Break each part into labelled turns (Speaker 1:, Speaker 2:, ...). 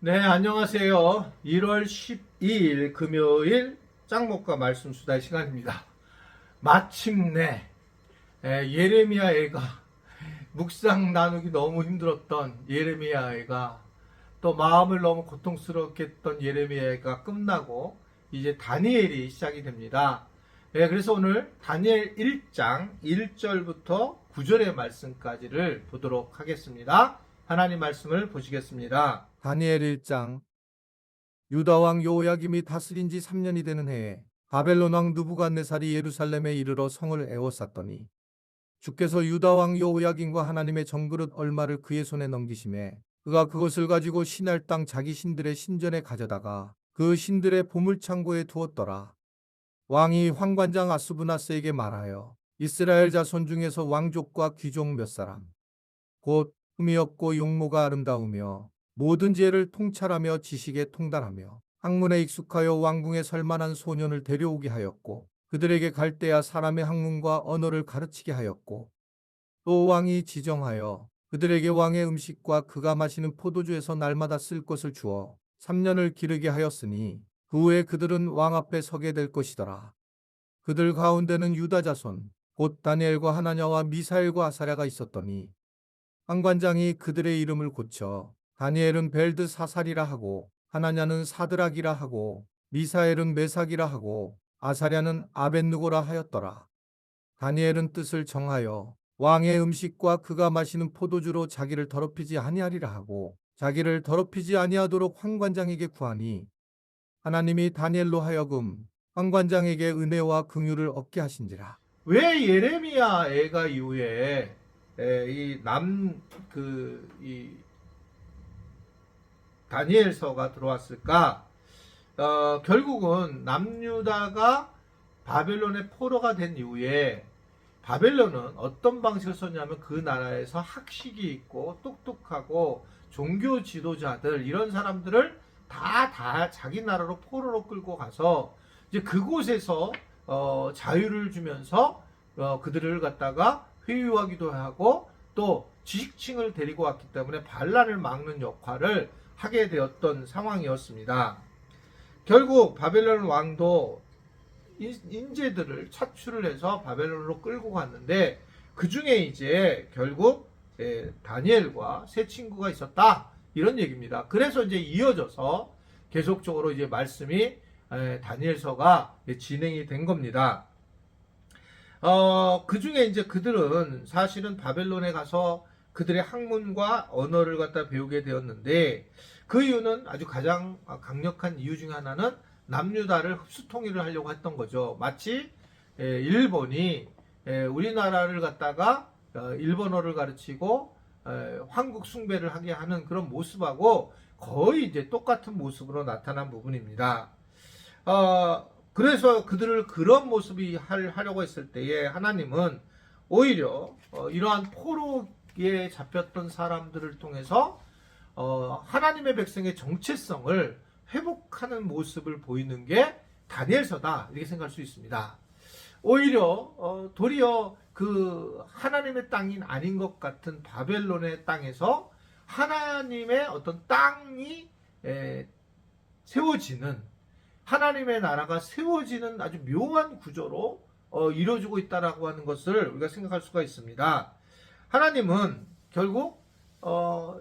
Speaker 1: 네, 안녕하세요. 1월 12일 금요일 짱목과 말씀 수다 시간입니다. 마침내 예레미야 애가 묵상 나누기 너무 힘들었던 예레미야 애가 또 마음을 너무 고통스럽게 했던 예레미야 애가 끝나고 이제 다니엘이 시작이 됩니다. 그래서 오늘 다니엘 1장 1절부터 9절의 말씀까지를 보도록 하겠습니다. 하나님 말씀을 보시겠습니다.
Speaker 2: 다니엘 1장. 유다 왕 여호야김이 다스린 지 3년이 되는 해에 바벨론 왕 느부갓네살이 예루살렘에 이르러 성을 에워쌌더니 주께서 유다 왕 여호야김과 하나님의 정그릇 얼마를 그의 손에 넘기심에 그가 그것을 가지고 신할 땅 자기 신들의 신전에 가져다가 그 신들의 보물창고에 두었더라. 왕이 황관장 아스부나스에게 말하여 이스라엘 자손 중에서 왕족과 귀족 몇 사람 곧 흠이 없고 용모가 아름다우며 모든 지혜를 통찰하며 지식에 통달하며 학문에 익숙하여 왕궁에 설만한 소년을 데려오게 하였고 그들에게 갈대아 사람의 학문과 언어를 가르치게 하였고 또 왕이 지정하여 그들에게 왕의 음식과 그가 마시는 포도주에서 날마다 쓸 것을 주어 3년을 기르게 하였으니 그 후에 그들은 왕 앞에 서게 될 것이더라. 그들 가운데는 유다 자손 곧 다니엘과 하나냐와 미사엘과 아사랴가 있었더니 황관장이 그들의 이름을 고쳐 다니엘은 벨드사살이라 하고 하나냐는 사드락이라 하고 미사엘은 메삭이라 하고 아사랴는 아벳느고라 하였더라. 다니엘은 뜻을 정하여 왕의 음식과 그가 마시는 포도주로 자기를 더럽히지 아니하리라 하고 자기를 더럽히지 아니하도록 황관장에게 구하니 하나님이 다니엘로 하여금 황관장에게 은혜와 긍휼을 얻게 하신지라.
Speaker 1: 왜 예레미야 애가 이후에 이 다니엘서가 들어왔을까? 결국은 남유다가 바벨론의 포로가 된 이후에 바벨론은 어떤 방식을 썼냐면 그 나라에서 학식이 있고 똑똑하고 종교 지도자들 이런 사람들을 다 자기 나라로 포로로 끌고 가서 이제 그곳에서 자유를 주면서 그들을 갖다가 회유하기도 하고 또 지식층을 데리고 왔기 때문에 반란을 막는 역할을 하게 되었던 상황이었습니다. 결국 바벨론 왕도 인재들을 차출을 해서 바벨론으로 끌고 갔는데 그 중에 이제 결국 다니엘과 세 친구가 있었다 이런 얘기입니다. 그래서 이제 이어져서 계속적으로 이제 말씀이 다니엘서가 진행이 된 겁니다. 그 중에 이제 그들은 사실은 바벨론에 가서 그들의 학문과 언어를 갖다 배우게 되었는데 그 이유는 아주 가장 강력한 이유 중 하나는 남유다를 흡수 통일을 하려고 했던 거죠. 마치 일본이 우리나라를 갖다가 일본어를 가르치고 황국 숭배를 하게 하는 그런 모습하고 거의 이제 똑같은 모습으로 나타난 부분입니다. 그래서 그들을 그런 모습이 하려고 했을 때에 하나님은 오히려 이러한 포로에 잡혔던 사람들을 통해서 하나님의 백성의 정체성을 회복하는 모습을 보이는 게 다니엘서다 이렇게 생각할 수 있습니다. 오히려 도리어 그 하나님의 땅이 아닌 것 같은 바벨론의 땅에서 하나님의 어떤 땅이 세워지는 하나님의 나라가 세워지는 아주 묘한 구조로 이루어지고 있다라고 하는 것을 우리가 생각할 수가 있습니다. 하나님은 결국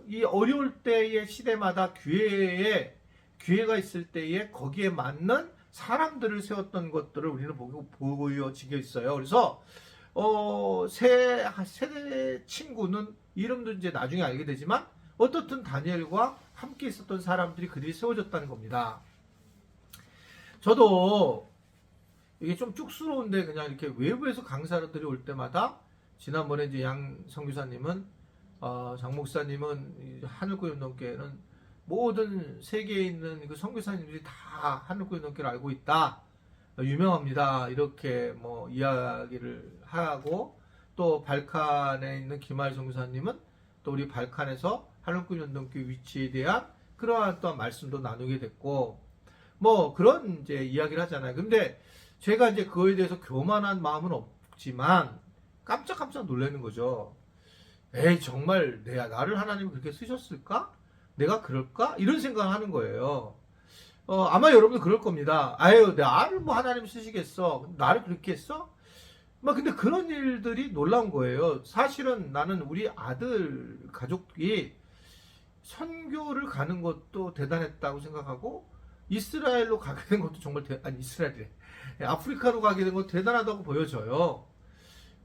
Speaker 1: 이 어려울 때의 시대마다 기회가 있을 때에 거기에 맞는 사람들을 세웠던 것들을 우리는 보여지게 있어요. 그래서 세 친구는 이름도 이제 나중에 알게 되지만 어떻든 다니엘과 함께 있었던 사람들이 그들이 세워졌다는 겁니다. 저도 이게 좀 쑥스러운데 그냥 이렇게 외부에서 강사들이 올 때마다 지난번에 이제 양 선교사님은 장 목사님은 하늘구연동교회는 모든 세계에 있는 그 선교사님들이 다 하늘구연동교회를 알고 있다. 유명합니다. 이렇게 뭐 이야기를 하고 또 발칸에 있는 김할 선교사님은 또 우리 발칸에서 하늘구연동교회 위치에 대한 그러한 또 말씀도 나누게 됐고 뭐 그런 이제 이야기를 하잖아요. 근데 제가 이제 그거에 대해서 교만한 마음은 없지만 깜짝깜짝 놀라는 거죠. 에이 정말 나를 하나님이 그렇게 쓰셨을까? 내가 그럴까? 이런 생각을 하는 거예요. 아마 여러분도 그럴 겁니다. 아유, 나를 뭐 하나님 쓰시겠어? 나를 그렇게 했어? 막 근데 그런 일들이 놀라운 거예요. 사실은 나는 우리 아들 가족이 선교를 가는 것도 대단했다고 생각하고 이스라엘로 가게 된 것도 정말 아니 이스라엘이래. 아프리카로 가게 된 것도 대단하다고 보여져요.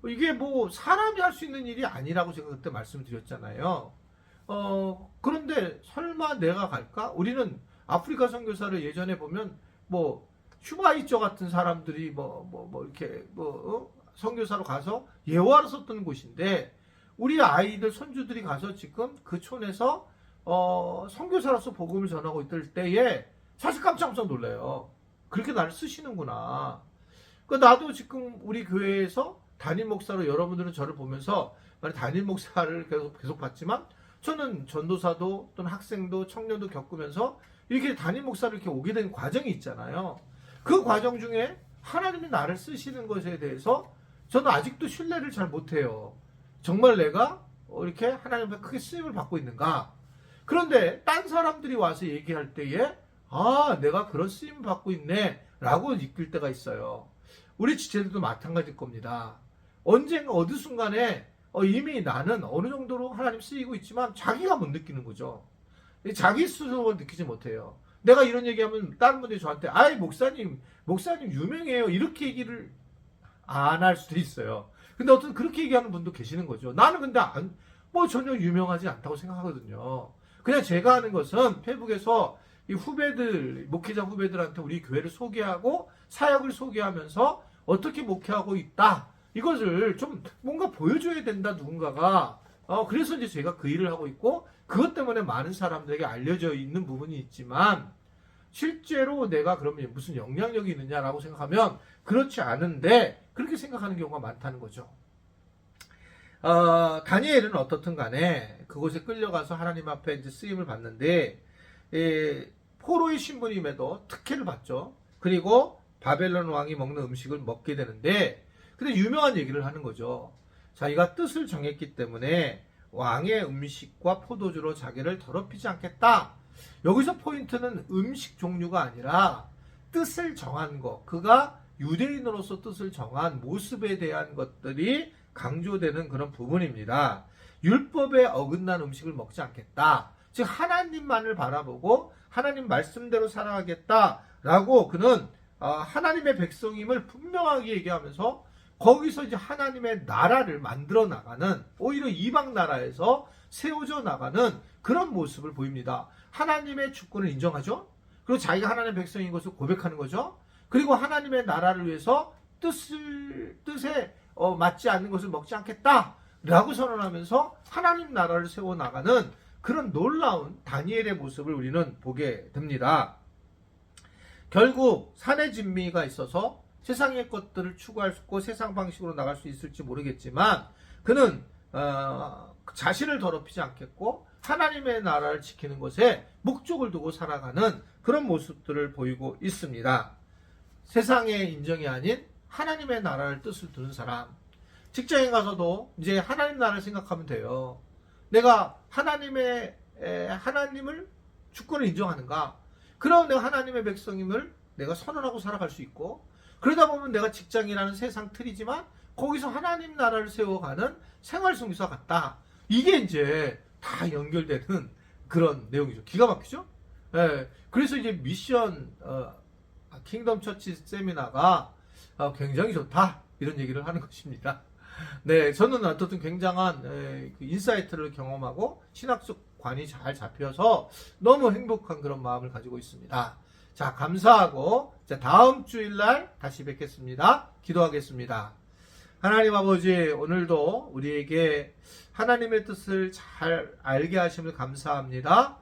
Speaker 1: 이게 뭐 사람이 할 수 있는 일이 아니라고 제가 그때 말씀드렸잖아요. 그런데 설마 내가 갈까? 우리는 아프리카 선교사를 예전에 보면 뭐 슈바이처 같은 사람들이 이렇게 선교사로 가서 예화를 썼던 곳인데 우리 아이들 손주들이 가서 지금 그 촌에서 선교사로서 복음을 전하고 있을 때에 사실 깜짝깜짝 놀라요. 그렇게 나를 쓰시는구나. 나도 지금 우리 교회에서 담임 목사로 여러분들은 저를 보면서 담임 목사를 계속 봤지만 저는 전도사도 또는 학생도 청년도 겪으면서 이렇게 담임 목사를 이렇게 오게 된 과정이 있잖아요. 그 과정 중에 하나님이 나를 쓰시는 것에 대해서 저는 아직도 신뢰를 잘 못해요. 정말 내가 이렇게 하나님 앞에 크게 쓰임을 받고 있는가? 그런데 딴 사람들이 와서 얘기할 때에 내가 그런 쓰임을 받고 있네 라고 느낄 때가 있어요. 우리 지체들도 마찬가지일 겁니다. 언젠가 어느 순간에 이미 나는 어느 정도로 하나님 쓰이고 있지만 자기가 못 느끼는 거죠. 자기 스스로 느끼지 못해요. 내가 이런 얘기하면 다른 분들이 저한테 목사님 유명해요 이렇게 얘기를 안 할 수도 있어요. 근데 어떤 그렇게 얘기하는 분도 계시는 거죠. 나는 근데 전혀 유명하지 않다고 생각하거든요. 그냥 제가 하는 것은 페북에서 이 목회자 후배들한테 우리 교회를 소개하고 사역을 소개하면서 어떻게 목회하고 있다. 이것을 좀 뭔가 보여줘야 된다, 누군가가. 그래서 이제 제가 그 일을 하고 있고, 그것 때문에 많은 사람들에게 알려져 있는 부분이 있지만, 실제로 내가 그러면 무슨 영향력이 있느냐라고 생각하면, 그렇지 않은데, 그렇게 생각하는 경우가 많다는 거죠. 다니엘은 어떻든 간에 그곳에 끌려가서 하나님 앞에 이제 쓰임을 받는데, 포로의 신분임에도 특혜를 받죠. 그리고 바벨론 왕이 먹는 음식을 먹게 되는데, 근데 유명한 얘기를 하는 거죠. 자기가 뜻을 정했기 때문에 왕의 음식과 포도주로 자기를 더럽히지 않겠다. 여기서 포인트는 음식 종류가 아니라 뜻을 정한 것, 그가 유대인으로서 뜻을 정한 모습에 대한 것들이 강조되는 그런 부분입니다. 율법에 어긋난 음식을 먹지 않겠다. 즉 하나님만을 바라보고 하나님 말씀대로 살아가겠다라고 그는 하나님의 백성임을 분명하게 얘기하면서 거기서 이제 하나님의 나라를 만들어 나가는, 오히려 이방 나라에서 세워져 나가는 그런 모습을 보입니다. 하나님의 주권을 인정하죠. 그리고 자기가 하나님의 백성인 것을 고백하는 거죠. 그리고 하나님의 나라를 위해서 뜻에 맞지 않는 것을 먹지 않겠다라고 선언하면서 하나님 나라를 세워 나가는 그런 놀라운 다니엘의 모습을 우리는 보게 됩니다. 결국 산의 진미가 있어서 세상의 것들을 추구할 수 있고 세상 방식으로 나갈 수 있을지 모르겠지만 그는 자신을 더럽히지 않겠고 하나님의 나라를 지키는 것에 목적을 두고 살아가는 그런 모습들을 보이고 있습니다. 세상의 인정이 아닌 하나님의 나라를 뜻을 두는 사람. 직장에 가서도 이제 하나님 나라를 생각하면 돼요. 내가 하나님을 주권을 인정하는가? 그럼 내가 하나님의 백성임을 내가 선언하고 살아갈 수 있고, 그러다 보면 내가 직장이라는 세상 틀이지만 거기서 하나님 나라를 세워가는 생활선교사 같다. 이게 이제 다 연결되는 그런 내용이죠. 기가 막히죠? 예. 그래서 이제 미션 킹덤 처치 세미나가 굉장히 좋다 이런 얘기를 하는 것입니다. 네, 저는 어떻든 굉장한 그 인사이트를 경험하고 신학적 관이 잘 잡혀서 너무 행복한 그런 마음을 가지고 있습니다. 자, 감사하고 다음 주일날 다시 뵙겠습니다. 기도하겠습니다. 하나님 아버지, 오늘도 우리에게 하나님의 뜻을 잘 알게 하심을 감사합니다.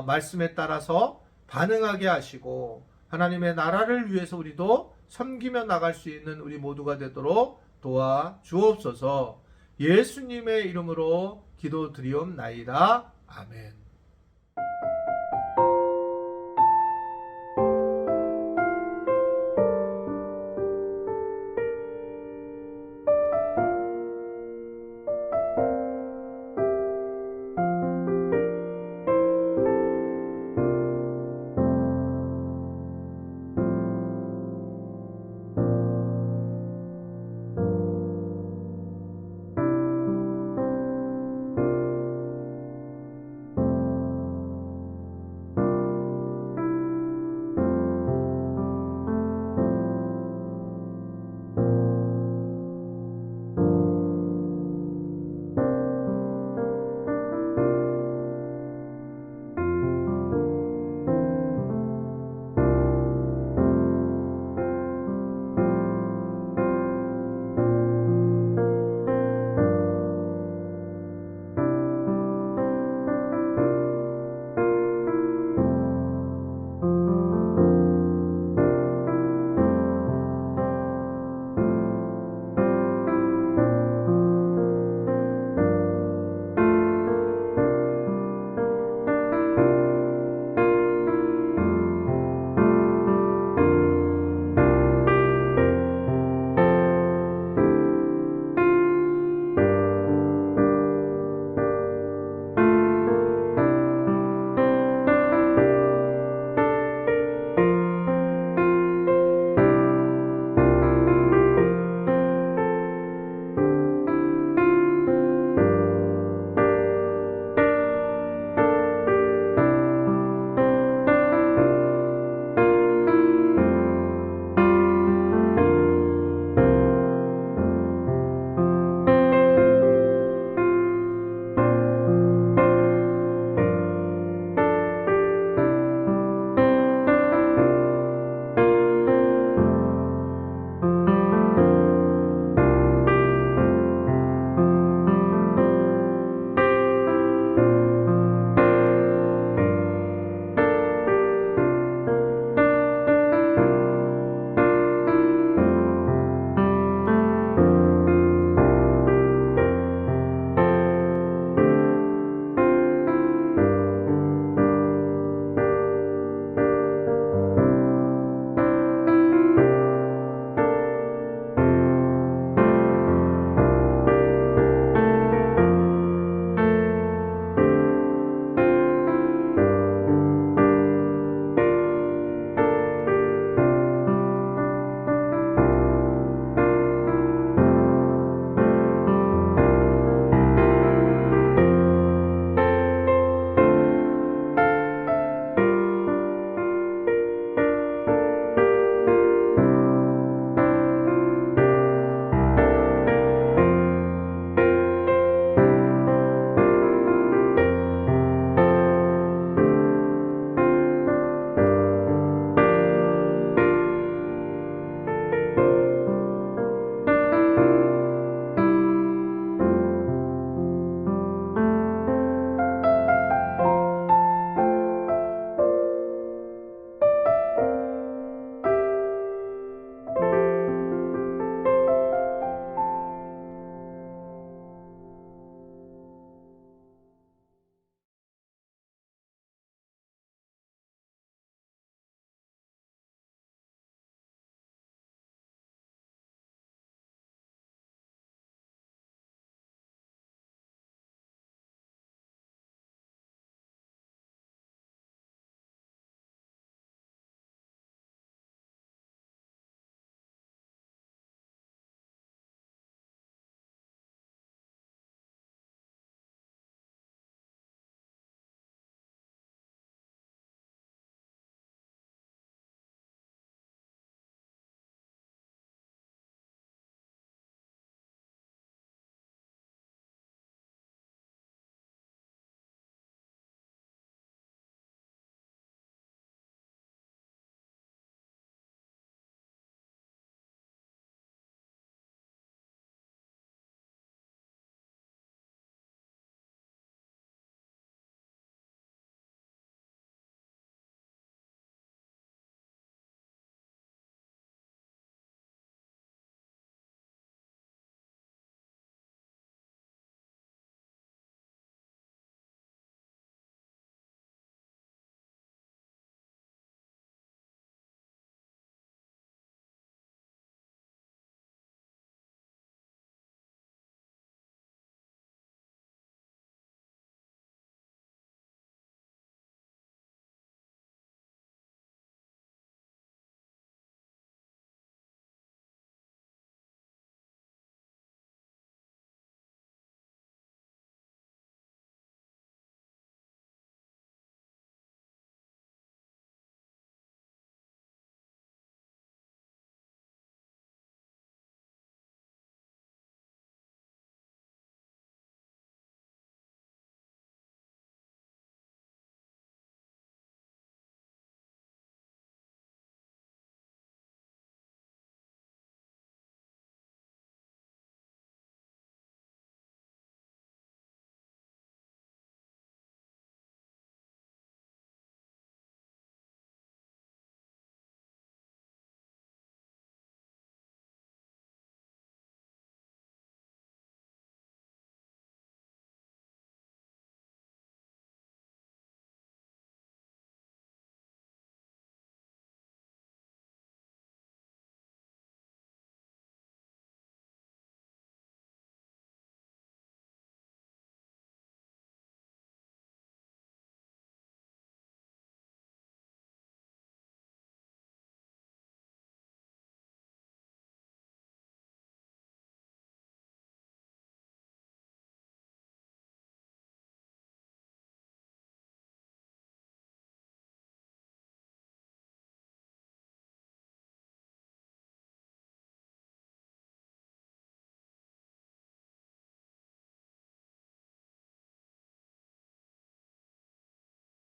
Speaker 1: 말씀에 따라서 반응하게 하시고 하나님의 나라를 위해서 우리도 섬기며 나갈 수 있는 우리 모두가 되도록 도와 주옵소서. 예수님의 이름으로 기도드리옵나이다. 아멘.